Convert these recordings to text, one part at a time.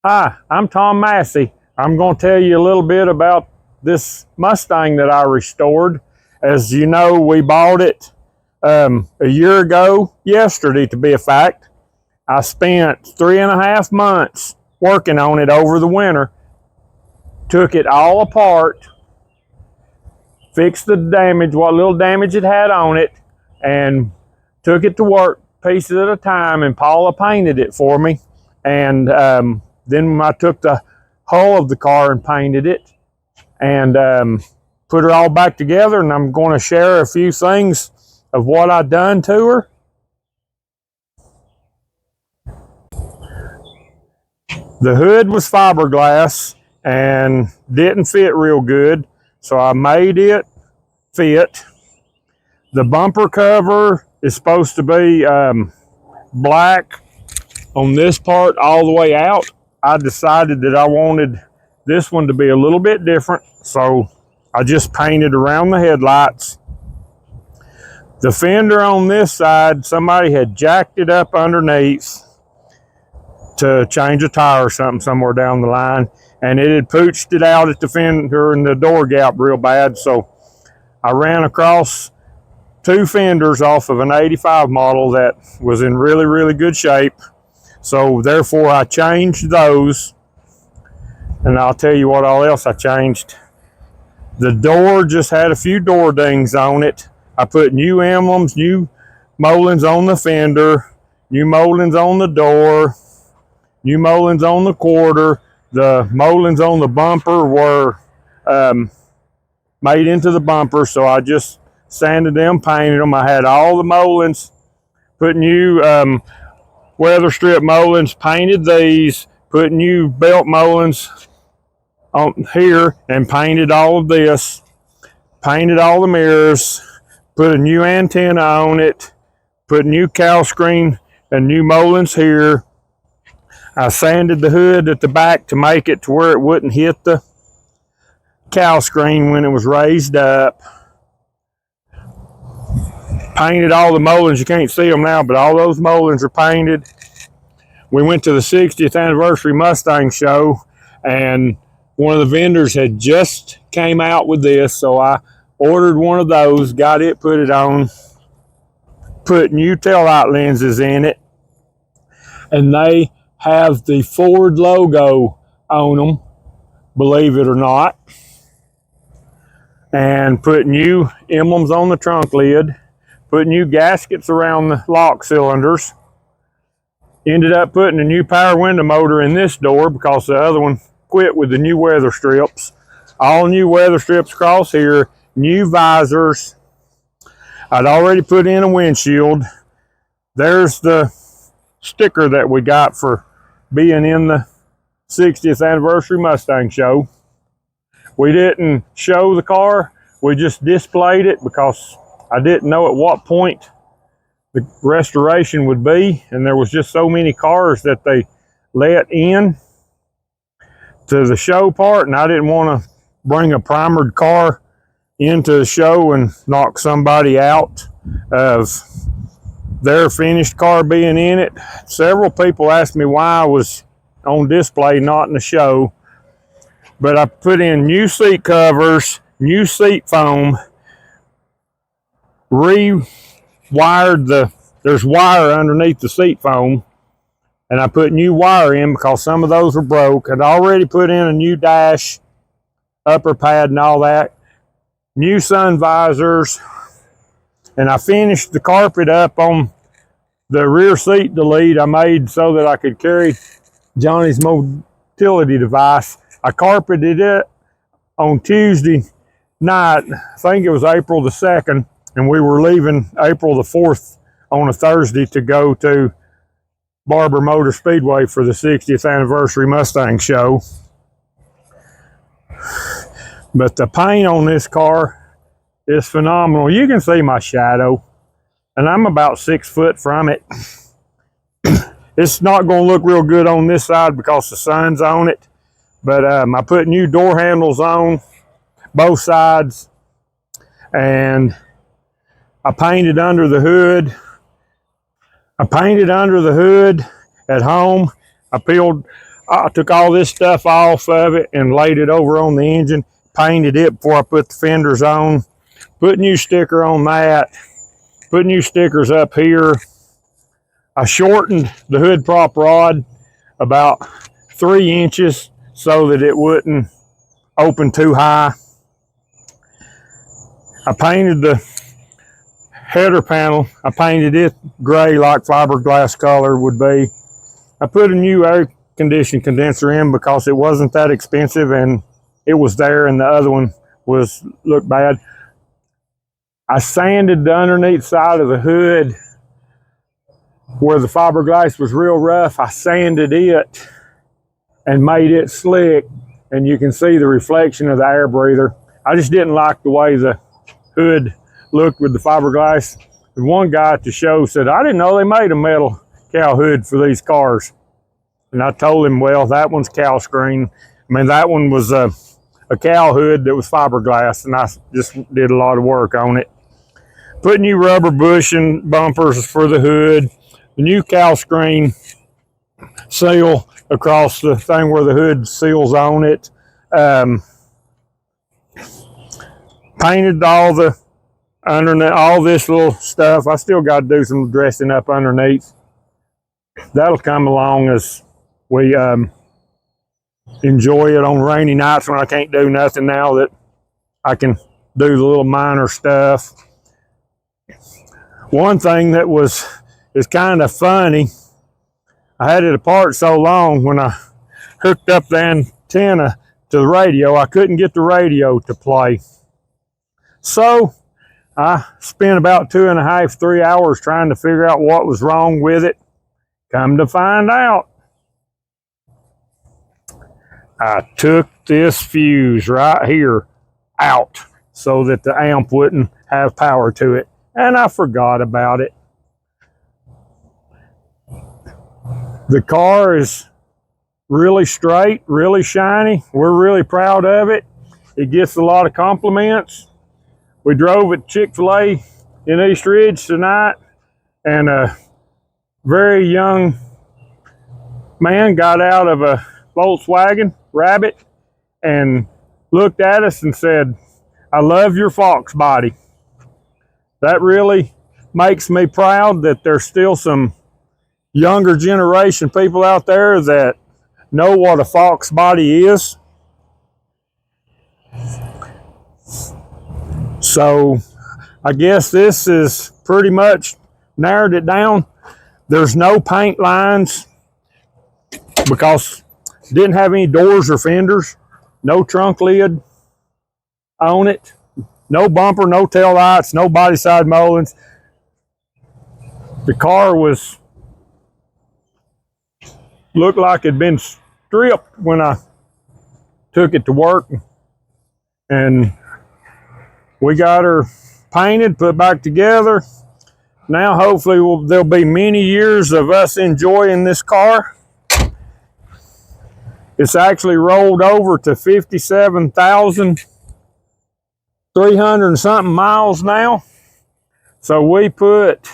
Hi, I'm Tom Massey. I'm going to tell you a little bit about this Mustang that I restored. As you know, we bought it a year ago, yesterday to be a fact. I spent 3.5 months working on it over the winter, took it all apart, fixed the damage, what little damage it had on it, and took it to work pieces at a time, and Paula painted it for me. And then I took the hull of the car and painted it and put it all back together, and I'm going to share a few things of what I've done to her. The hood was fiberglass and didn't fit real good, so I made it fit. The bumper cover is supposed to be black on this part all the way out. I decided that I wanted this one to be a little bit different, so I just painted around the headlights. The fender on this side, somebody had jacked it up underneath to change a tire or something somewhere down the line, and it had pooched it out at the fender and the door gap real bad, so I ran across 2 fenders off of an 85 model that was in really, really good shape. So therefore I changed those, and I'll tell you what all else I changed. The door just had a few door dings on it. I put new emblems, new moldings on the fender, new moldings on the door, new moldings on the quarter. The moldings on the bumper were made into the bumper, so I just sanded them, painted them. I had all the moldings, put new weather strip moldings, painted these, put new belt moldings on here, and painted all of this, painted all the mirrors, put a new antenna on it, put new cowl screen and new moldings here. I sanded the hood at the back to make it to where it wouldn't hit the cowl screen when it was raised up. Painted all the moldings. You can't see them now, but all those moldings are painted. We went to the 60th anniversary Mustang show, and one of the vendors had just came out with this, so I ordered one of those, got it, put it on, put new taillight lenses in it, and they have the Ford logo on them, believe it or not, and put new emblems on the trunk lid, put new gaskets around the lock cylinders. Ended up putting a new power window motor in this door because the other one quit with the new weather strips. All new weather strips across here, new visors. I'd already put in a windshield. There's the sticker that we got for being in the 60th anniversary Mustang show. We didn't show the car, we just displayed it because I didn't know at what point the restoration would be, and there was just so many cars that they let in to the show part, and I didn't want to bring a primered car into the show and knock somebody out of their finished car being in it. Several people asked me why I was on display, not in the show, but I put in new seat covers, new seat foam, wired there's wire underneath the seat foam, and I put new wire in because some of those were broke. I'd already put in a new dash, upper pad and all that, new sun visors, and I finished the carpet up on the rear seat delete I made so that I could carry Johnny's motility device. I carpeted it on Tuesday night, I think it was April the 2nd, and we were leaving April the 4th on a Thursday to go to Barber Motor Speedway for the 60th anniversary Mustang show. But the paint on this car is phenomenal. You can see my shadow, and I'm about 6 foot from it. It's not going to look real good on this side because the sun's on it, but I put new door handles on both sides, and I painted under the hood. I painted under the hood at home. I peeled I took all this stuff off of it and laid it over on the engine, painted it before I put the fenders on, put new sticker on that, put new stickers up here. I shortened the hood prop rod about 3 inches so that it wouldn't open too high. I painted the header panel. I painted it gray like fiberglass color would be. I put a new air conditioning condenser in because it wasn't that expensive and it was there and the other one looked bad. I sanded the underneath side of the hood where the fiberglass was real rough. I sanded it and made it slick, and you can see the reflection of the air breather. I just didn't like the way the hood looked with the fiberglass. And one guy at the show said, I didn't know they made a metal cow hood for these cars. And I told him, well, that one's cow screen. I mean, that one was a cow hood that was fiberglass, and I just did a lot of work on it. Put new rubber bushing bumpers for the hood, the new cow screen seal across the thing where the hood seals on it. Painted all the underneath, all this little stuff. I still got to do some dressing up underneath. That'll come along as we enjoy it on rainy nights when I can't do nothing, now that I can do the little minor stuff. One thing that is kind of funny, I had it apart so long, when I hooked up the antenna to the radio, I couldn't get the radio to play. So I spent about 2.5 to 3 hours trying to figure out what was wrong with it. Come to find out, I took this fuse right here out so that the amp wouldn't have power to it, and I forgot about it. The car is really straight, really shiny. We're really proud of it. It gets a lot of compliments. We drove at Chick-fil-A in East Ridge tonight, and a very young man got out of a Volkswagen Rabbit and looked at us and said, I love your Fox body. That really makes me proud that there's still some younger generation people out there that know what a Fox body is. So I guess this is pretty much narrowed it down. There's no paint lines because it didn't have any doors or fenders, no trunk lid on it, no bumper, no tail lights, no body side moldings. The car looked like it'd been stripped when I took it to work, and we got her painted, put back together. Now hopefully there'll be many years of us enjoying this car. It's actually rolled over to 57,300 and something miles now. So we put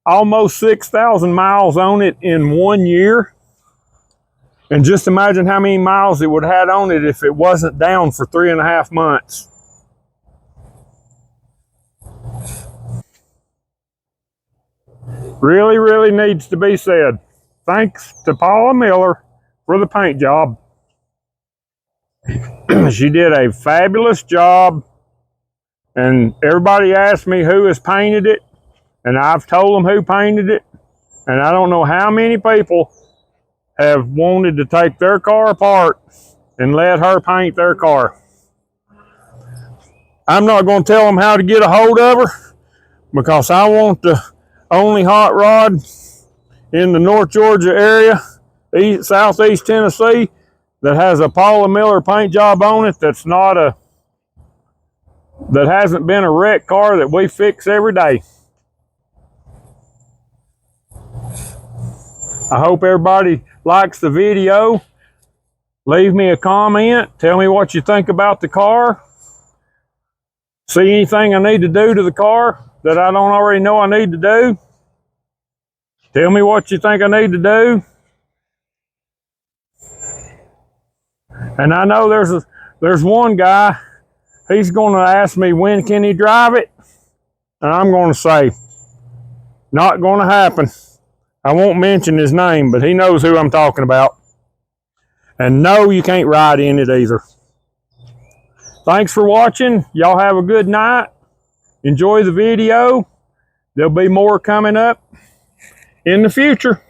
almost 6,000 miles on it in 1 year. And just imagine how many miles it would have had on it if it wasn't down for 3.5 months. Really, really needs to be said. Thanks to Paula Miller for the paint job. She did a fabulous job, and everybody asked me who has painted it, and I've told them who painted it, and I don't know how many people have wanted to take their car apart and let her paint their car. I'm not going to tell them how to get a hold of her, because I want the only hot rod in the North Georgia area, Southeast Tennessee, that has a Paula Miller paint job on it that hasn't been a wreck car that we fix every day. I hope everybody likes the video. Leave me a comment. Tell me what you think about the car. See anything I need to do to the car that I don't already know I need to do? Tell me what you think I need to do. And I know there's one guy, he's going to ask me when can he drive it, and I'm going to say, not going to happen. I won't mention his name, but he knows who I'm talking about. And no, you can't ride in it either. Thanks for watching. Y'all have a good night. Enjoy the video. There'll be more coming up in the future.